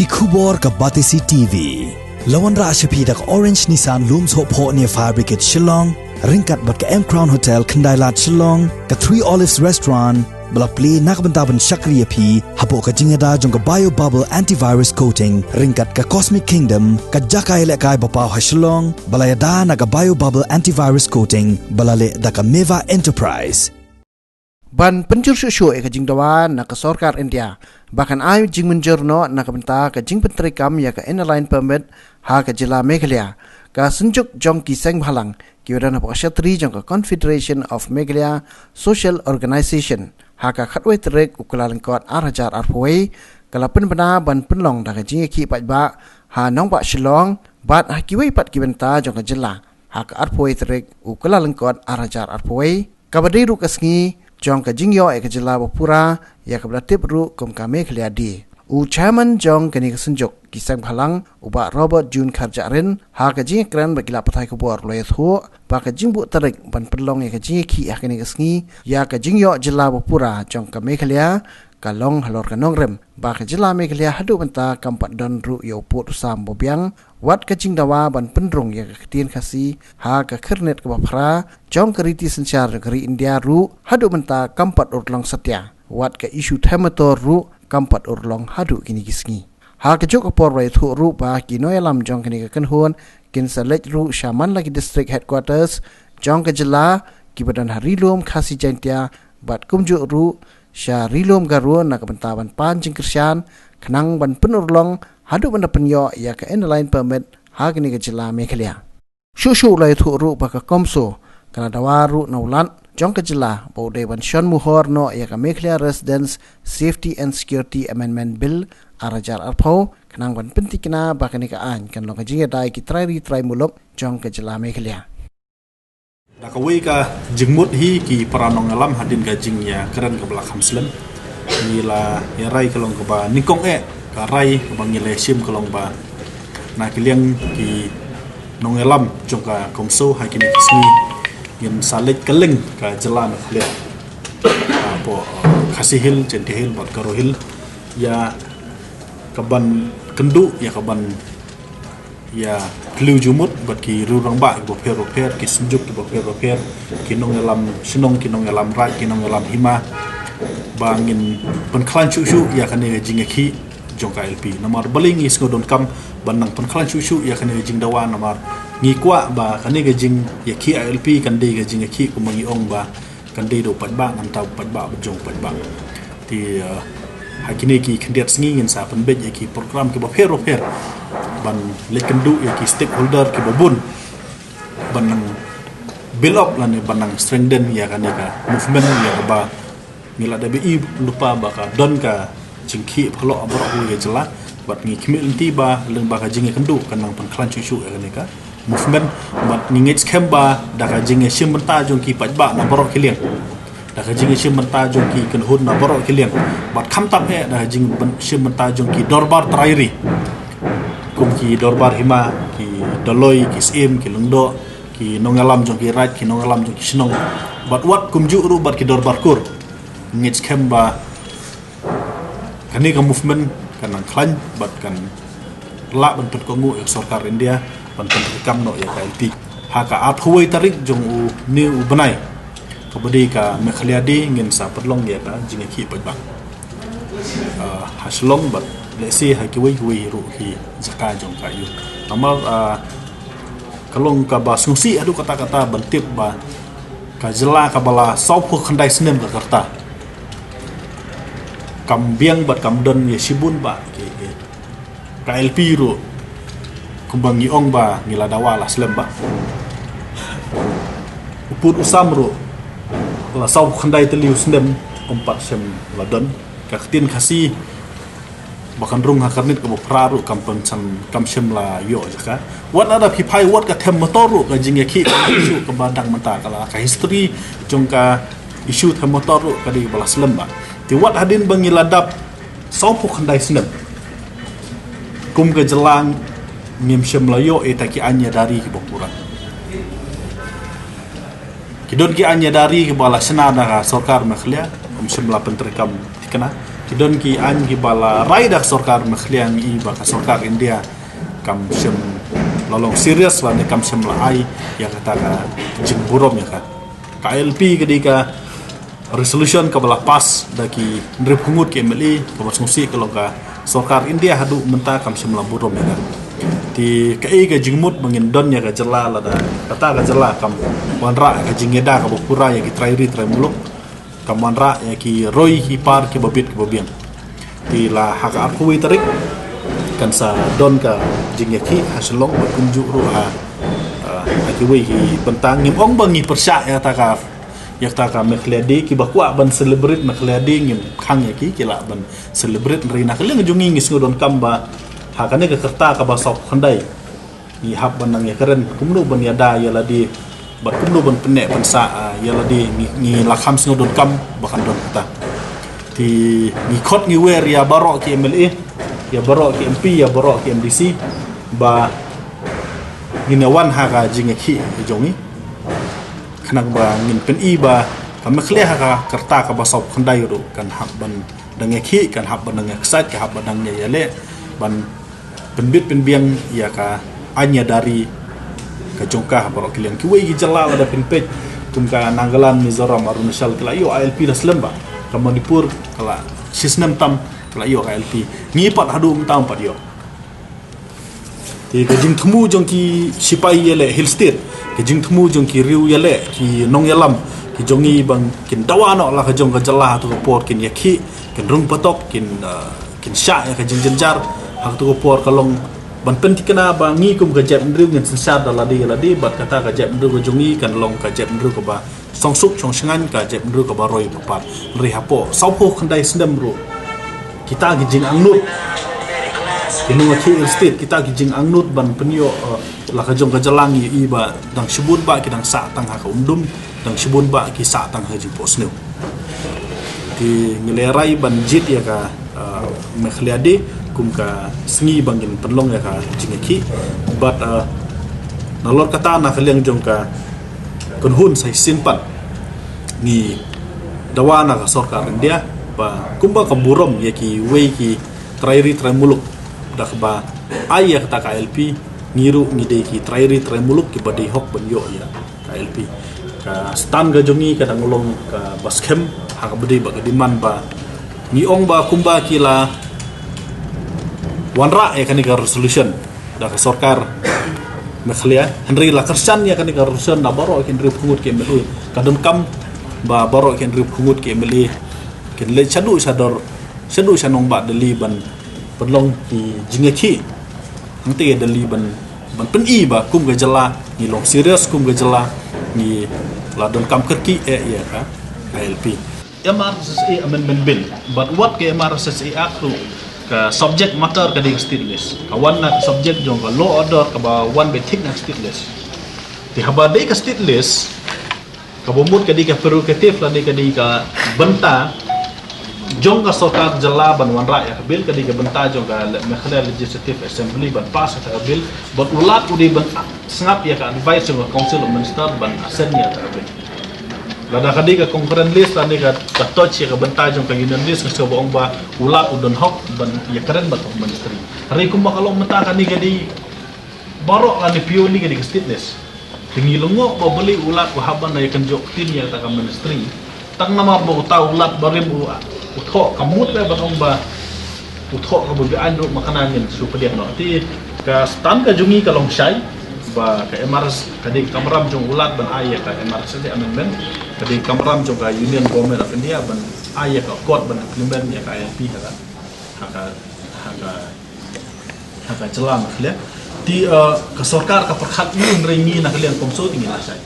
ki khubor ka Batisi TV. Lawan ra ashapi dak Orange Nissan Looms Hope Ho near Fire Brigade Shillong, ringkat bat ka M Crown Hotel Kendailat Shillong, ka Three Olives Restaurant, bala play nakbentaban Shakriya P, hapo ka jingada jong ka Bio Bubble Antivirus Coating, ringkat ka Cosmic Kingdom, ka Jakai Lekai Bapaw ha Shillong, bala yada na ka Bio Bubble Antivirus Coating, bala le da ka Meva Enterprise. Ban penjur syusyu ke jing dawan na ke Sorkar India. Bahkan ay jing menjurno na ke benta ke jing pentrikam ya ke inline permit ha ke jila Meghalaya. Ka senjuk jong ki seng bhalang ki wadana po syatri jong ke Confederation of Meghalaya Social Organization ha ka khatwai trek ukulalengkot arhajar arpoi kalapen bena ban penlong da ke jing ki pat ba ha nong ba Shillong bat ha ki wei pat ki benta jong ke jila ha ka arpoi trek ukulalengkot arhajar arpoi kabadiru kasngi jong ka jingyo ke jela Bapura ya ka belatip ru kum ka Meghalaya di u chairman jong kani ka senjuk kisang bhalang uba Robert Jun Kharjarin ha ka jing kran bagila pathai ko bor loy thu ba ka jingbu tarik ban perlong ya ka jing ki ya kani ka sngi ya ka jingyo jela Bapura jong ka Meghalaya ka long halor ka nongrem ba ka jela Meghalaya hadu benta kampat don ru yo put sam bobiang wat ka jing dawa ban pendrong ya ka tien khasi ha ka khernet ka bapra jong ka riti senchar negeri India ru hadu benta kampat urlong satya wat ka isu themator ru kampat urlong hadu kini kisngi ha ka jok apor rai thu ru ba ki noyalam jong kini ka kanhon kin select ru shaman lagi district headquarters jong ka jela ki badan harilom khasi jantia bat kumju ru sha rilom garu na ka bentaban pan jing krisyan khnang ban penurlong hadu benda penyo ya ka inline permit ha kini ka jela Meghalaya shushu lai thu ru ba ka komso kana dawaru naulan jong ka jela bo de ban shon muhor no ya ka Meghalaya Residents Safety and Security Amendment Bill arajar arpho khnang ban pentikna ba kani ka an kan lo ka jinga dai ki trai mulok jong ka jela Meghalaya da ka wei ka jingmut hi ki paranong alam hadin ka jingya keren ka belakam slem nila ya rai kalong ka ba nikong ka rai ka bangile sim kalong ba na kiliang ki nongelam jong ka komso ha kini kisni yen salit keleng ka jalan le apo khasihil centihil bat karohil ya kaban kendu ya kaban ya kliu jumut bat ki rurang ba bo per ki senjuk ki bo per ki nongelam sinong ki nongelam rai ki nongelam hima bangin penklan chu ya kane jinga ki jongka LP namar baling is ngodon kam banang penklan chu ya kane jing dawa namar ngi kwa ba kane ga jing ya ki LP kan de ga jing ki kumangi ong ba kan de do pat ba ngam taw pat ba jong pat ba ti hakine ki khendiat sngi ngin sa pen bet ya ki program ki bo per ban lekendu ya ki stakeholder ki bobun banang build up lan banang strengthen ya kane ka movement ya ba ngila DBI lupa baka don ka jingki phalo abro hu ya jela bat ngi khmil tiba leng baka jinge kendu kanang pen klan chu ya ka movement bat ngit khemba da ka jinge simbenta jongki pajba na boro kiliang da ka jinge simbenta jongki kan hun na boro kiliang bat kham tap he da jing simbenta jongki dorbar trairi kumki dorbar hima ki doloi ki sim ki lengdo ki nongalam jongki right ki nongalam jongki sinong bat wat kumju ru bat ki dorbar kur ngits kemba kani ka movement kanang klan bat kan la ban pet ko ngu Sorkar India ban pet kam no ya KLP ha ka at huai tarik jong u ni u banai ka badi ka Meghalaya di ngin sa perlong ya ka jinga ki pat ba haslong bat le si ha ki wei ru ki zaka jong ka yu amal kalong ka ba sungsi adu kata-kata bantip ba ka jela ka bala saupu khandai snem ka karta kambiang bat kamdon ya sibun ba ke KLP ru kumbangi ong ba ngila dawala slem ba uput usam ru la saw khandai teliu snem ompat sem ladon ka ktin khasi bakan rung hakarnit ko praru kampon sam kamsem la yo jaka wat ada pipai wat ka them motor ru ka jinge ki isu ka badang mata kala ka history jongka isu them motor ru ka di balas lembak ti wat hadin bangiladap saupu khandai snem kum ke jelang ngim semlayo etaki anya dari ke Bapura kidon ki anya dari ke bala senada Sorkar Meghalaya semla penterekam dikena kidon ki an ki bala rai dak sarkar makhliang i baka sarkar India kam sem lalong serius la ne kam sem la ai ya kata ka jing burom ya kan KLP kedika resolution ka bala pas daki ndrep hungut ke MLA ka basungsi kalau ka sarkar India hadu menta kam sem la burom ya kan ti kai ka jingmut mangin don ya ka jela la da kata ka jela kam wanra ka jingeda ka bukura ya ki trairi muluk kam wanra ya ki roi ki par ki babit ki babiang ti la haka aku tarik kan sa don ka jingyaki haslong kunju ruha akiwi hi bentang ngim ong bangi persya ya taka mekhledi ki bakwa ban celebrate mekhledi ngim khang yaki kila ban celebrate rina kali ngejungi ngis ngodon kamba hakane ka kerta ka basok khandai ni hab ban nang ya keren kumnu ban yada yala di bat kumnu ban penek ban sa yala di ngi lakham ngodon kam bakan don kata ti ni khot ngi wer ya barok ki MLA ya barok ki MP ya barok ki MDC ba ginawan haka jingeki jongi kanang ba ngin pen i ba kamakhle haka kerta ka basop khandai ro kan habban dangeki kan habban dangek sat ka habban dangnya yale ban penbit penbiang ya ka anya dari ka jongka barok kilian ki wei jalla ada penpet tumka nanggalan Mizoram Arunachal kala yo ALP daslam ba ka Manipur kala sisnam tam kala yo KLP ngi pat hadu tam pat yo ti ke jing thumu jong ki sipai yele hill state ke jing thumu jong ki riu yele ki nong yalam ki jongi bang kin dawano la ka jong ka jalla tu port kin yakhi kin rung patok kin sha ya ka jing jenjar hak tu port kalong ban penti kena ba ngi kum ka jep ndriu ngin sensar daladi bat kata ka jep ndriu jongi kan long ka jep ndriu ko ba song suk chong shangan ka jep ndriu ko ba roi papat ri hapo saupo khandai sendam ro kita gijing angnut kinu ngaki state kita gijing angnut ban penyo la ka jong ka jalang i ba dang shibun ba kidang sa tang ha ka dang shibun ba ki sa tang ha jing posneu ti ngelerai ban jit ya ka mekhlade kum ka sngi bangin penlong ya ka jingeki but nalor kata na kaliang jong ka kunhun sai simpan ni dawana ka sarkar India ba kumba ka burom ya ki wei ki trairi muluk dak ba ay ya ta KLP ngiru ngide ki trairi muluk ki badai hok ban yo ya KLP ka stan ga jongi ka dangolong ka baskem ha ka badai ba diman ba ni ong ba kumba kila wanra ya kan ka resolution dak sarkar mekhlia Henry la kersan ya kan ka resolution da baro kin rip kungut ke melu kadon kam ba baro kin rip kungut ke meli kin le chadu sanong ba dali ban penlong di jingeki nanti dali ban pen i ba kum ga jala ni long serious kum ga jala ni ladon kam kerki ya ka KLP MRSSA amendment bill but what ke MRSSA akru ka subject matter ka ding stateless kawan na subject jong ka law order ka ba one betik na stateless di habade ka stateless ka bomut ka di ka prerogative la di ka benta jong ka sarkar jala ban wanra ya bil ka di ka benta jong ka mekhla legislative assembly ban pass ka bil but ulat udi ban sngap ya ka advice jong council of minister ban asen ya ka bil lada kadi ka concurrent list lada ka touch ya ka benta jong ka union list ka boong ba ulat udon hok ban ya keren ba ka ministry hari kum makalong mata kani gadi barok la ni purely gadi ka stateless tingilungo ba beli ulat ko haban na yakan jok tin ya ta ka ministry tang nama ba uta ulat barim utho kamut ba batong ba utho ka bi ando makanan su pediak no ti ka stan ka jungi ka long shai ba ka MRS kadi kamram jong ulat ban aya ka MRS di amendment kadi kamram jong ka Union Government of India ban aya ka court ban implement ya ka ILP haka celam khlia ti ka sarkar ka perkhat ni ringi na kalian komso tingin asai